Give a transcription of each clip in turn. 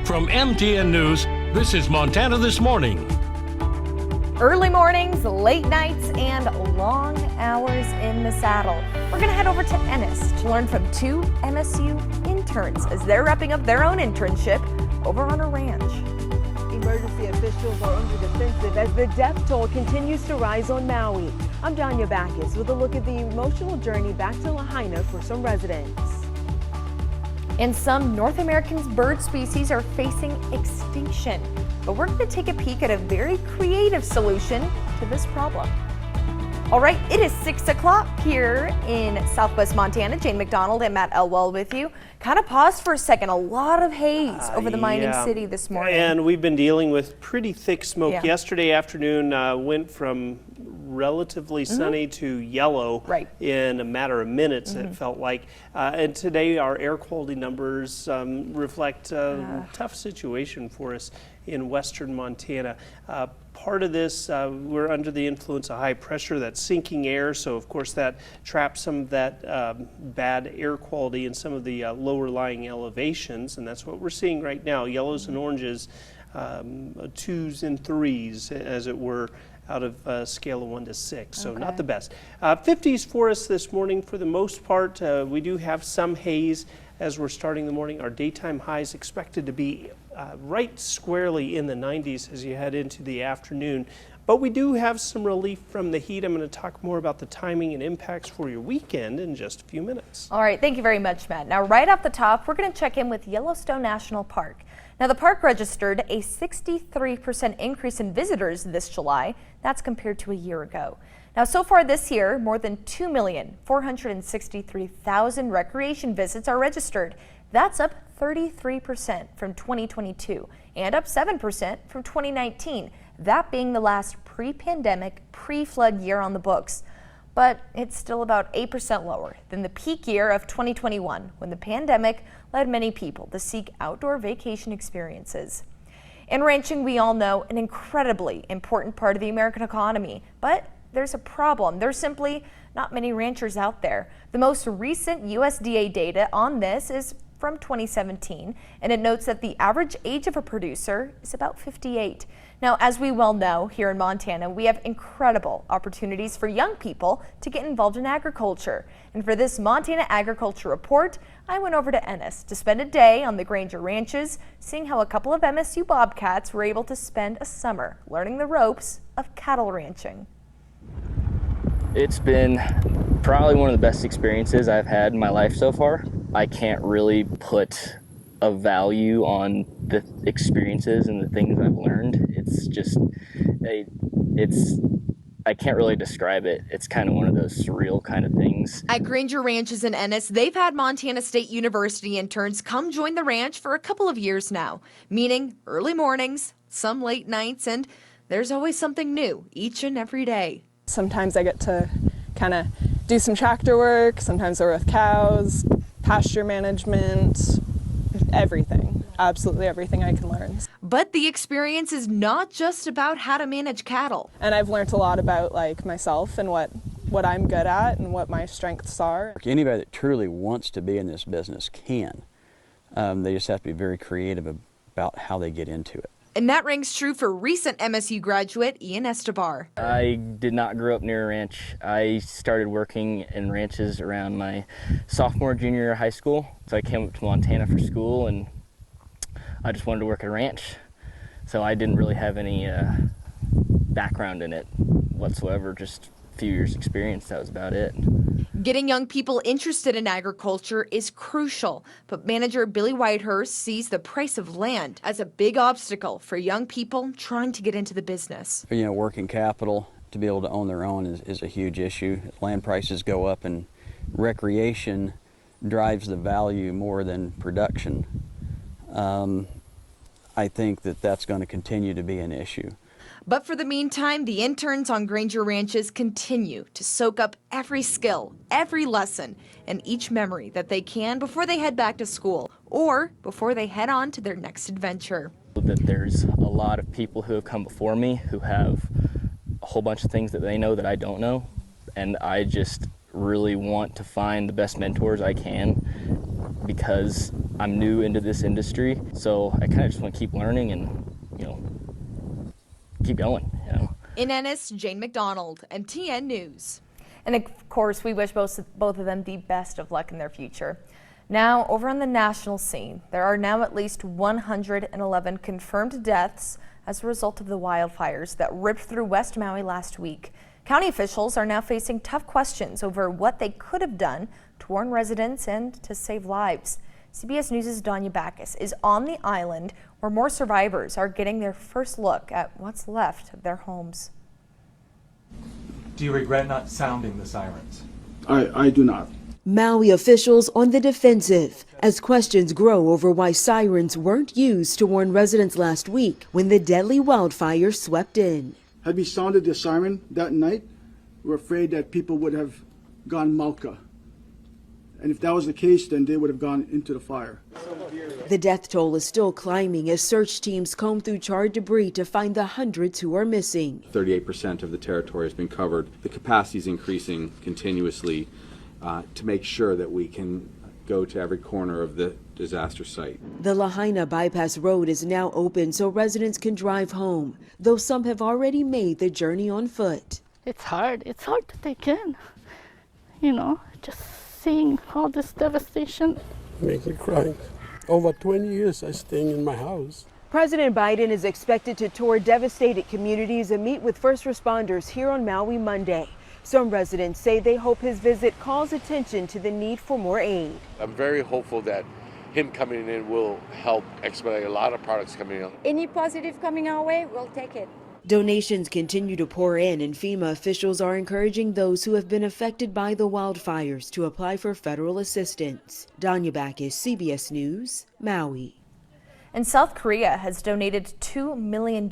From MTN News, this is Montana This Morning. Early mornings, late nights, and long hours in the saddle. We're going to head over to Ennis to learn from two MSU interns as they're wrapping up their own internship over on a ranch. Emergency officials are on the defensive as the death toll continues to rise on Maui. I'm Danya Backus with a look at the emotional journey back to Lahaina for some residents. And some North American bird species are facing extinction. But we're going to take a peek at a very creative solution to this problem. All right, it is 6 o'clock here in Southwest Montana. Jane McDonald and Matt Elwell with you. Kind of paused for a second. A lot of haze over the mining city this morning. And we've been dealing with pretty thick smoke. Yesterday afternoon went from relatively sunny to yellow in a matter of minutes, it felt like. And today our air quality numbers reflect a tough situation for us in western Montana. Part of this, we're under the influence of high pressure, that's sinking air, so of course that traps some of that bad air quality in some of the lower lying elevations, and that's what we're seeing right now, yellows and oranges, 2s and 3s, as it were, out of a scale of 1 to 6, so not the best. 50s for us this morning for the most part. We do have some haze as we're starting the morning. Our daytime highs expected to be right squarely in the 90s as you head into the afternoon. But we do have some relief from the heat. I'm going to talk more about the timing and impacts for your weekend in just a few minutes. All right, thank you very much, Matt. Now, right off the top, we're going to check in with Yellowstone National Park. Now, the park registered a 63% increase in visitors this July. That's compared to a year ago. Now, so far this year, more than 2,463,000 recreation visits are registered. That's up 33% from 2022 and up 7% from 2019, that being the last pre-pandemic, pre-flood year on the books. But it's still about 8% lower than the peak year of 2021, when the pandemic led many people to seek outdoor vacation experiences. In ranching, we all know, an incredibly important part of the American economy, but there's a problem. There's simply not many ranchers out there. The most recent USDA data on this is from 2017, and it notes that the average age of a producer is about 58. Now, as we well know, here in Montana, we have incredible opportunities for young people to get involved in agriculture. And for this Montana Agriculture Report, I went over to Ennis to spend a day on the Granger Ranches, seeing how a couple of MSU Bobcats were able to spend a summer learning the ropes of cattle ranching. It's been probably one of the best experiences I've had in my life so far. I can't really put a value on the experiences and the things I've learned. It's just, I can't really describe it. It's kind of one of those surreal kind of things. At Granger Ranches in Ennis, they've had Montana State University interns come join the ranch for a couple of years now, meaning early mornings, some late nights, and there's always something new each and every day. Sometimes I get to kind of do some tractor work, sometimes we're with cows, pasture management, everything, absolutely everything I can learn. But the experience is not just about how to manage cattle. And I've learned a lot about myself and what I'm good at and what my strengths are. Anybody that truly wants to be in this business can. They just have to be very creative about how they get into it. And that rings true for recent MSU graduate Ian Estebar. I did not grow up near a ranch. I started working in ranches around my sophomore, junior year of high school. So I came up to Montana for school and I just wanted to work at a ranch. So I didn't really have any background in it whatsoever, just a few years experience, that was about it. Getting young people interested in agriculture is crucial, but manager Billy Whitehurst sees the price of land as a big obstacle for young people trying to get into the business. You know, working capital to be able to own their own is a huge issue. Land prices go up and recreation drives the value more than production. I think that that's going to continue to be an issue. But for the meantime, the interns on Granger Ranches continue to soak up every skill, every lesson, and each memory that they can before they head back to school or before they head on to their next adventure. That there's a lot of people who have come before me who have a whole bunch of things that they know that I don't know, and I just really want to find the best mentors I can, because I'm new into this industry, so I kind of just want to keep learning and, keep going, In Ennis, Jane McDonald, MTN News. And of course, we wish both of them the best of luck in their future. Now, over on the national scene, there are now at least 111 confirmed deaths as a result of the wildfires that ripped through West Maui last week. County officials are now facing tough questions over what they could have done to warn residents and to save lives. CBS News' Danya Backus is on the island where more survivors are getting their first look at what's left of their homes. Do you regret not sounding the sirens? I do not. Maui officials on the defensive as questions grow over why sirens weren't used to warn residents last week when the deadly wildfire swept in. Had we sounded the siren that night, we're afraid that people would have gone Malka. And if that was the case, then they would have gone into the fire. The death toll is still climbing as search teams comb through charred debris to find the hundreds who are missing. 38% of the territory has been covered. The capacity is increasing continuously to make sure that we can go to every corner of the disaster site. The Lahaina bypass road is now open so residents can drive home, though some have already made the journey on foot. It's hard to take in, just seeing all this devastation. Makes me cry. Over 20 years I staying in my house. President Biden is expected to tour devastated communities and meet with first responders here on Maui Monday. Some residents say they hope his visit calls attention to the need for more aid. I'm very hopeful that him coming in will help expedite a lot of products coming in. Any positive coming our way, we'll take it. Donations continue to pour in, and FEMA officials are encouraging those who have been affected by the wildfires to apply for federal assistance. Danya Backus, CBS News, Maui. And South Korea has donated $2 million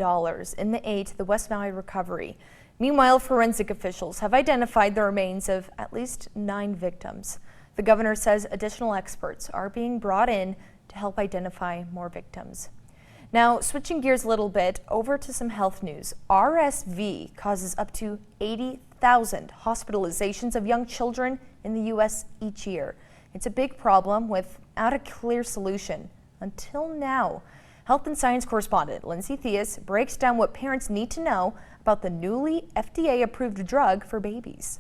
in the aid to the West Maui recovery. Meanwhile, forensic officials have identified the remains of at least 9 victims. The governor says additional experts are being brought in to help identify more victims. Now, switching gears a little bit, over to some health news. RSV causes up to 80,000 hospitalizations of young children in the U.S. each year. It's a big problem without a clear solution until now. Health and Science correspondent Lindsay Theus breaks down what parents need to know about the newly FDA-approved drug for babies.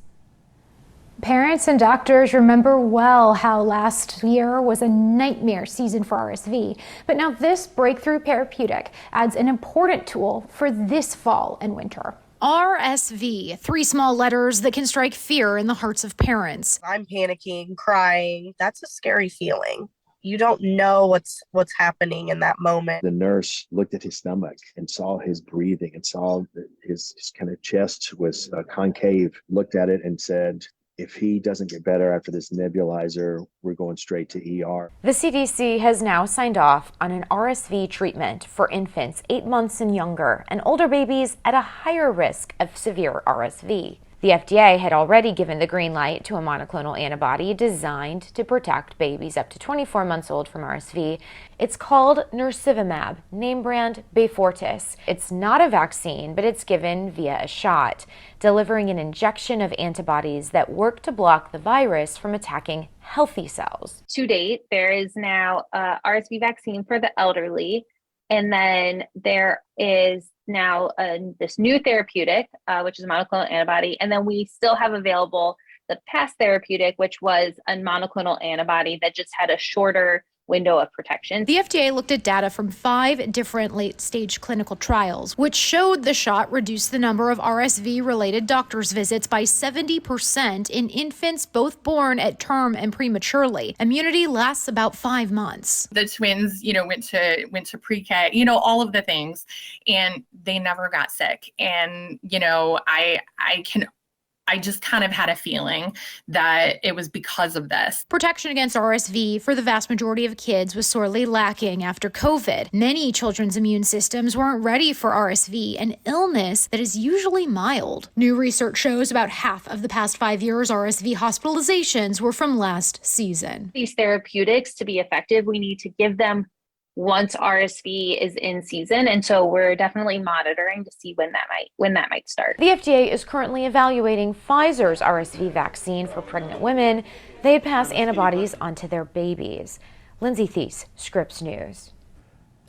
Parents and doctors remember well how last year was a nightmare season for RSV, but now this breakthrough therapeutic adds an important tool for this fall and winter. RSV, 3 small letters that can strike fear in the hearts of parents. I'm panicking, crying. That's a scary feeling. You don't know what's happening in that moment. The nurse looked at his stomach and saw his breathing and saw that his kind of chest was concave, looked at it and said, if he doesn't get better after this nebulizer, we're going straight to ER. The CDC has now signed off on an RSV treatment for infants 8 months and younger and older babies at a higher risk of severe RSV. The FDA had already given the green light to a monoclonal antibody designed to protect babies up to 24 months old from RSV. It's called Nursivimab, name brand Beyfortus. It's not a vaccine, but it's given via a shot, delivering an injection of antibodies that work to block the virus from attacking healthy cells. To date, there is now a RSV vaccine for the elderly, and then there is now this new therapeutic, which is a monoclonal antibody, and then we still have available the past therapeutic, which was a monoclonal antibody that just had a shorter window of protection. The FDA looked at data from 5 different late-stage clinical trials, which showed the shot reduced the number of RSV-related doctor's visits by 70% in infants both born at term and prematurely. Immunity lasts about 5 months. The twins, went to pre-K, all of the things, and they never got sick. And, I just kind of had a feeling that it was because of this. Protection against RSV for the vast majority of kids was sorely lacking after COVID. Many children's immune systems weren't ready for RSV, an illness that is usually mild. New research shows about half of the past 5 years RSV hospitalizations were from last season. These therapeutics, to be effective, we need to give them once RSV is in season, and so we're definitely monitoring to see when that might start. The FDA is currently evaluating Pfizer's RSV vaccine for pregnant women. They pass antibodies onto their babies. Lindsay Thies, Scripps News.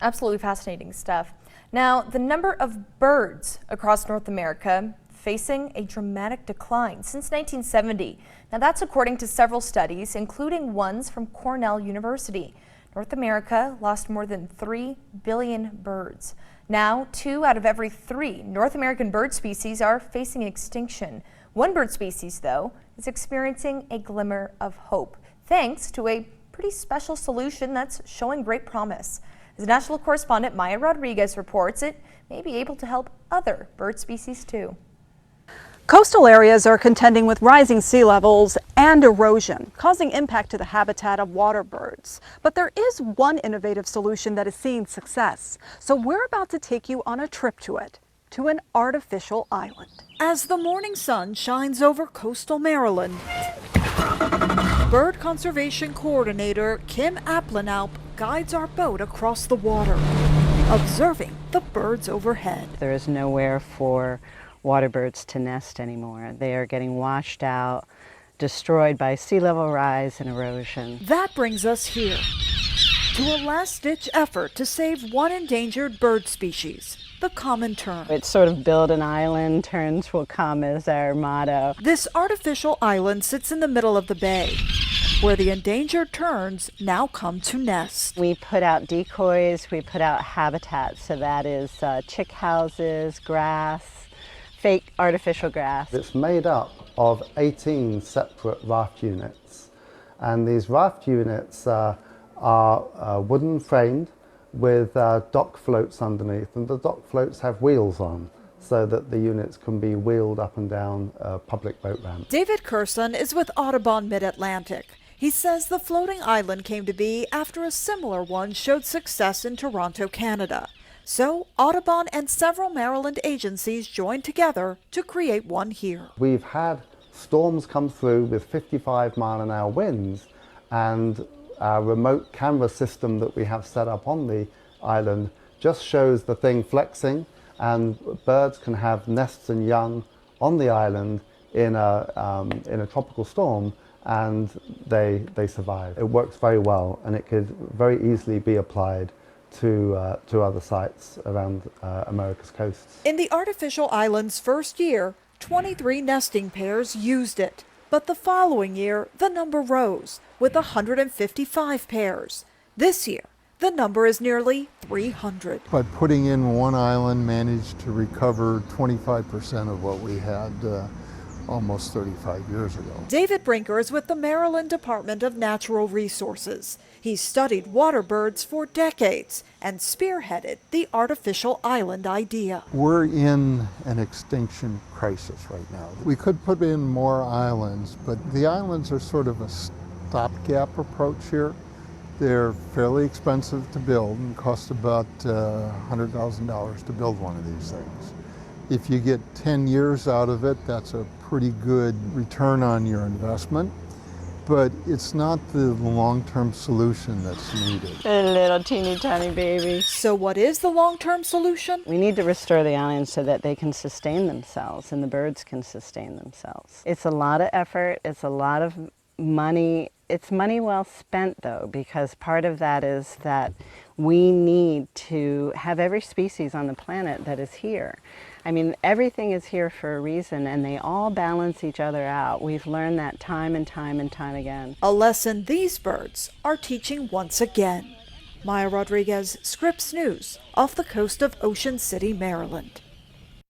Absolutely fascinating stuff. Now, the number of birds across North America facing a dramatic decline since 1970. Now, that's according to several studies, including ones from Cornell University. North America lost more than 3 billion birds. Now, 2 out of every 3 North American bird species are facing extinction. One bird species, though, is experiencing a glimmer of hope, thanks to a pretty special solution that's showing great promise. As national correspondent Maya Rodriguez reports, it may be able to help other bird species too. Coastal areas are contending with rising sea levels and erosion, causing impact to the habitat of water birds. But there is one innovative solution that is seeing success. So we're about to take you on a trip to it, to an artificial island. As the morning sun shines over coastal Maryland, Bird Conservation Coordinator Kim Aplenalp guides our boat across the water, observing the birds overhead. There is nowhere for water birds to nest anymore. They are getting washed out, destroyed by sea level rise and erosion. That brings us here, to a last-ditch effort to save one endangered bird species, the common tern. It's sort of build an island, terns will come is our motto. This artificial island sits in the middle of the bay, where the endangered terns now come to nest. We put out decoys, we put out habitat, so that is chick houses, grass, fake artificial grass. It's made up of 18 separate raft units, and these raft units are wooden framed with dock floats underneath, and the dock floats have wheels on so that the units can be wheeled up and down public boat ramps. David Curson is with Audubon Mid-Atlantic. He says the floating island came to be after a similar one showed success in Toronto, Canada. So Audubon and several Maryland agencies joined together to create one here. We've had storms come through with 55-mile-an-hour winds, and our remote camera system that we have set up on the island just shows the thing flexing, and birds can have nests and young on the island in a tropical storm, and they survive. It works very well, and it could very easily be applied to other sites around America's coasts. In the artificial island's first year, 23 nesting pairs used it. But the following year, the number rose, with 155 pairs. This year, the number is nearly 300. By putting in one island, managed to recover 25% of what we had almost 35 years ago. David Brinker is with the Maryland Department of Natural Resources. He's studied water birds for decades and spearheaded the artificial island idea. We're in an extinction crisis right now. We could put in more islands, but the islands are sort of a stopgap approach here. They're fairly expensive to build and cost about $100,000 to build one of these things. If you get 10 years out of it, that's a pretty good return on your investment, but it's not the long-term solution that's needed. A little teeny tiny baby. So what is the long-term solution? We need to restore the islands so that they can sustain themselves and the birds can sustain themselves. It's a lot of effort, it's a lot of money. It's money well spent though, because part of that is that we need to have every species on the planet that is here. I mean, everything is here for a reason, and they all balance each other out. We've learned that time and time and time again. A lesson these birds are teaching once again. Maya Rodriguez, Scripps News, off the coast of Ocean City, Maryland.